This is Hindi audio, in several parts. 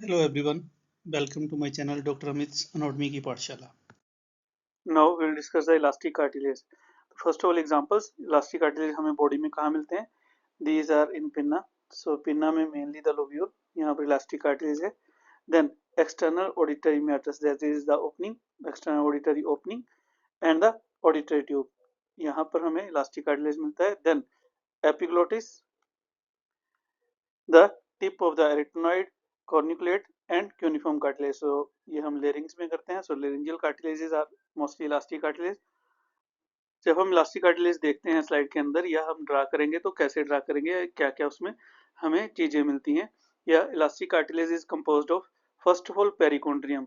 Hello everyone, welcome to my channel Dr. Amit's Anatomy की पाठशाला. Now we'll discuss the elastic cartilage. First of all, examples. Elastic cartilage हमें body में कहाँ मिलते हैं? These are in pinna. So pinna में mainly the lobule. यहाँ पर elastic cartilage है. Then external auditory meatus, that is the opening, external auditory opening, and the auditory tube. यहाँ पर हमें elastic cartilage मिलता है. Then epiglottis, the tip of the arytenoid, corniculate and cuneiform cartilage. So ये हम larynx में करते हैं. So laryngeal cartilages are mostly elastic cartilage. जब हम इलास्टिक कार्टिलेज देखते हैं स्लाइड के अंदर या हम ड्रा करेंगे तो कैसे ड्रा करेंगे, क्या क्या उसमें हमें चीजें मिलती हैं. या elastic cartilage is composed of first of all perichondrium.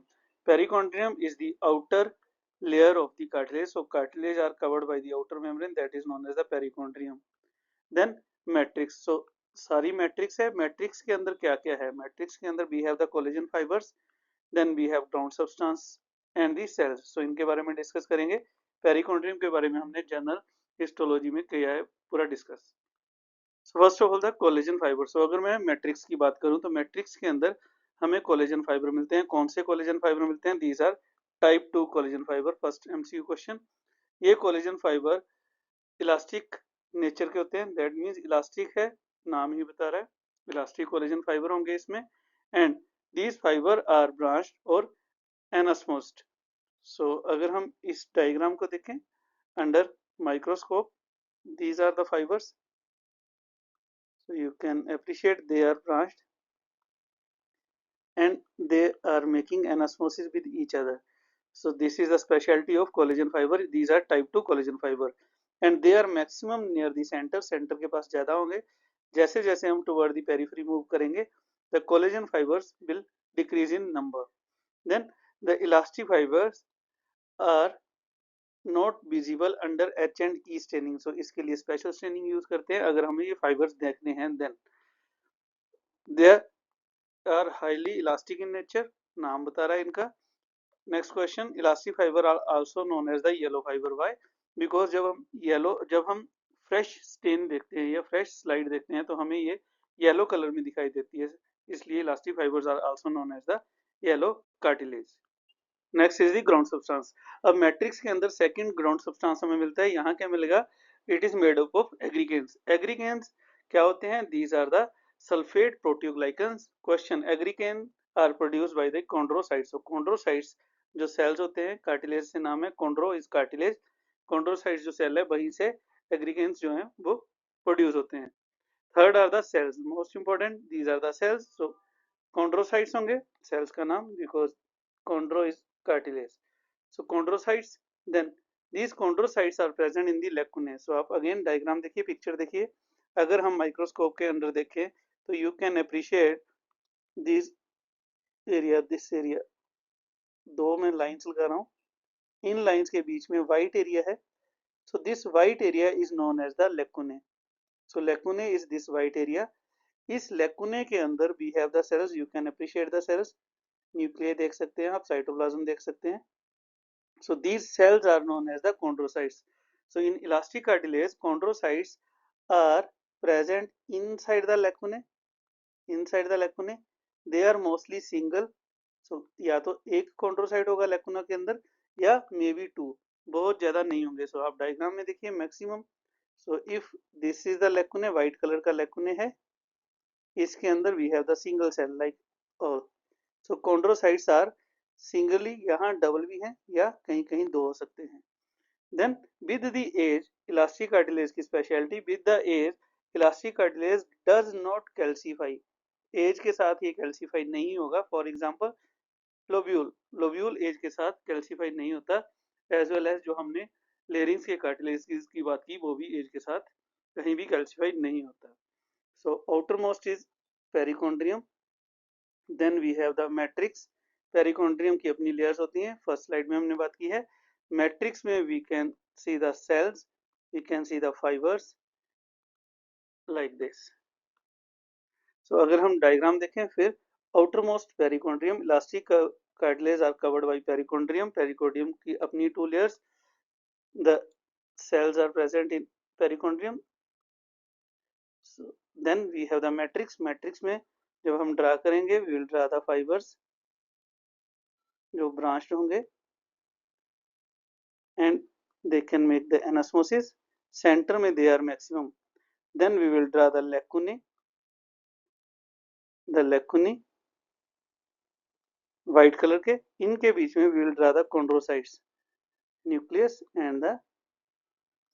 Perichondrium is the outer layer of the cartilage. So cartilage are covered by the outer membrane, that is known as the perichondrium. Then matrix. So सारी मैट्रिक्स है. मैट्रिक्स के अंदर क्या क्या है? मैट्रिक्स के अंदर we have the collagen fibres, then we have ground substance and the cells. So इनके बारे में डिस्कस करेंगे. पेरिकॉन्ड्रियम के बारे में हमने जनरल हिस्टोलॉजी में किया है पूरा discuss. So first of all the collagen fibre. So अगर मैं मैट्रिक्स की बात करूं तो मैट्रिक्स के अंदर हमें कोलेजन फाइबर मिलते हैं. कौन से कोलेजन फाइबर मिलते हैं? These are type 2 collagen fibre. First MCQ question. ये कोलेजन फाइबर इलास्टिक नेचर के होते हैं. दैट मीन्स इलास्टिक है, नाम ही बता रहा है. इलास्टिक कोलेजन फाइबर होंगे इसमें. And these fibres are branched और एनास्मोस्ड. सो अगर हम इस डायग्राम को देखें under microscope, these are the fibers. So you can appreciate they are branched and they are making anasmosis with each other. So this is the specialty of collagen fiber. These are type 2 collagen fiber and they are maximum near the center. Center के पास ज्यादा होंगे. जैसे जैसे हम toward the periphery move करेंगे, the collagen fibers will decrease in number. Then the elastic fibers are not visible under H and E staining. So इसके लिए स्पेशल स्टेनिंग यूज करते हैं अगर हमें ये फाइबर्स देखने हैं. Then they are highly elastic in nature, नाम बता रहा है इनका. Next question. Elastic fibre are also known as the yellow fibre. Why? Because जब हम फ्रेश स्टेन देखते हैं या फ्रेश स्लाइड देखते हैं तो हमें ये येलो कलर में दिखाई देती है, इसलिए elastic fibres are also known as the yellow cartilage. Next is the ground substance. अब मैट्रिक्स के अंदर सेकंड ग्राउंड सब्सटेंस हमें मिलता है. यहाँ क्या मिलेगा? It is made up of aggrecans. Aggrecans क्या होते हैं? These are the sulphate proteoglycans. Question. Aggrecan are produced by the chondrocytes. Chondrocytes जो सेल्स होते हैं, कार्टिलेज से नाम है, कॉन्ड्रो इज कार्टिलेज. कॉन्ड्रोसाइट्स जो सेल है वहीं से एग्रीगेन्स जो है वो प्रोड्यूस होते हैं. Third are the cells. Most important, these are the cells. So chondrocytes होंगे सेल्स का नाम, because chondro is cartilage. So chondrocytes, then these chondrocytes are present in the lacunae. So आप अगेन डायग्राम देखिए, पिक्चर देखिए. अगर हम माइक्रोस्कोप के अंदर देखें तो you can appreciate this area, this area. दो मैं लाइंस लगा रहा हूँ, इन लाइंस के बीच में व्हाइट एरिया है. So this white area is known as the lacunae. So lacunae is this white area. इस लेकुने के अंदर we have the cells. You can appreciate the cells. Nuclear देख सकते हैं आप, साइटोप्लाज्म देख सकते हैं. So these cells are known as the chondrocytes. So in elastic cartilage, chondrocytes are present inside the lacunae. Inside the lacunae, they are mostly single. So या तो एक chondrocyte होगा lacuna के अंदर या मे बी टू, बहुत ज्यादा नहीं होंगे. So आप डायग्राम में देखिए maximum. So if this is the lacunae, white color का lacunae है, इसके अंदर we have the single cell like all. So chondrocytes are singly, यहाँ डबल भी है या कहीं कहीं दो हो सकते हैं. Then with the age, elastic cartilage की speciality, with the age elastic cartilage does not calcify. Age के साथ ये कैल्सीफाई नहीं होगा. For example lobule, lobule age के साथ कैल्सीफाई नहीं होता. एज वेल एज जो हमने लेरिंग्स के कार्टिलेज की बात की, वो भी एज के साथ कहीं भी कैल्सीफाई नहीं होता. So outermost is perichondrium. Then we have the matrix. Perichondrium की अपनी लेयर्स होती हैं, फर्स्ट स्लाइड में हमने बात की है. मैट्रिक्स में we can see the cells, we can see the fibres like this. So अगर हम डायग्राम देखें फिर, outermost perichondrium, elastic cartilage are covered by perichondrium. Perichondrium की अपनी two layers. The cells are present in perichondrium. Then we have the matrix. Matrix में जब हम ड्रा करेंगे we will draw the fibres जो ब्रांच्ड होंगे and they can make the anastomosis. Center में they are maximum. Then we will draw the lacunae. The lacunae white color के इनके बीच में we will draw the chondrocytes, nucleus and the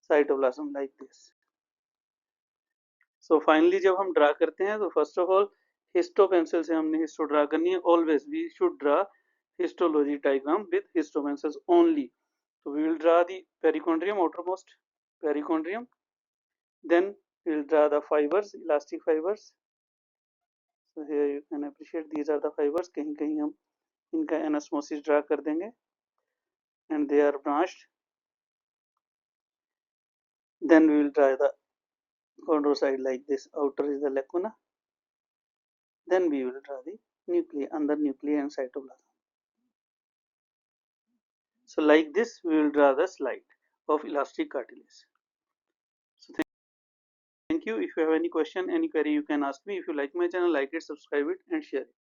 cytoplasm like this. So finally जब हम ड्रा करते हैं तो first of all histo pencil से हमने हिस्टो ड्रा करनी है. Always we should draw histology diagram with histo pencils only. So we will draw the perichondrium, outermost perichondrium. Then we will draw the fibers, elastic fibers. So here you can appreciate these are the fibers. कहीं कहीं हम इनका anastomosis ड्रा कर देंगे and they are branched. Then we will draw the chondrocyte like this. Outer is the lacuna. Then we will draw the nuclei, under nuclei and cytoplasm. So like this we will draw the slide of elastic cartilage. So thank you. If you have any question, any query, you can ask me. If you like my channel, like it, subscribe it and share it.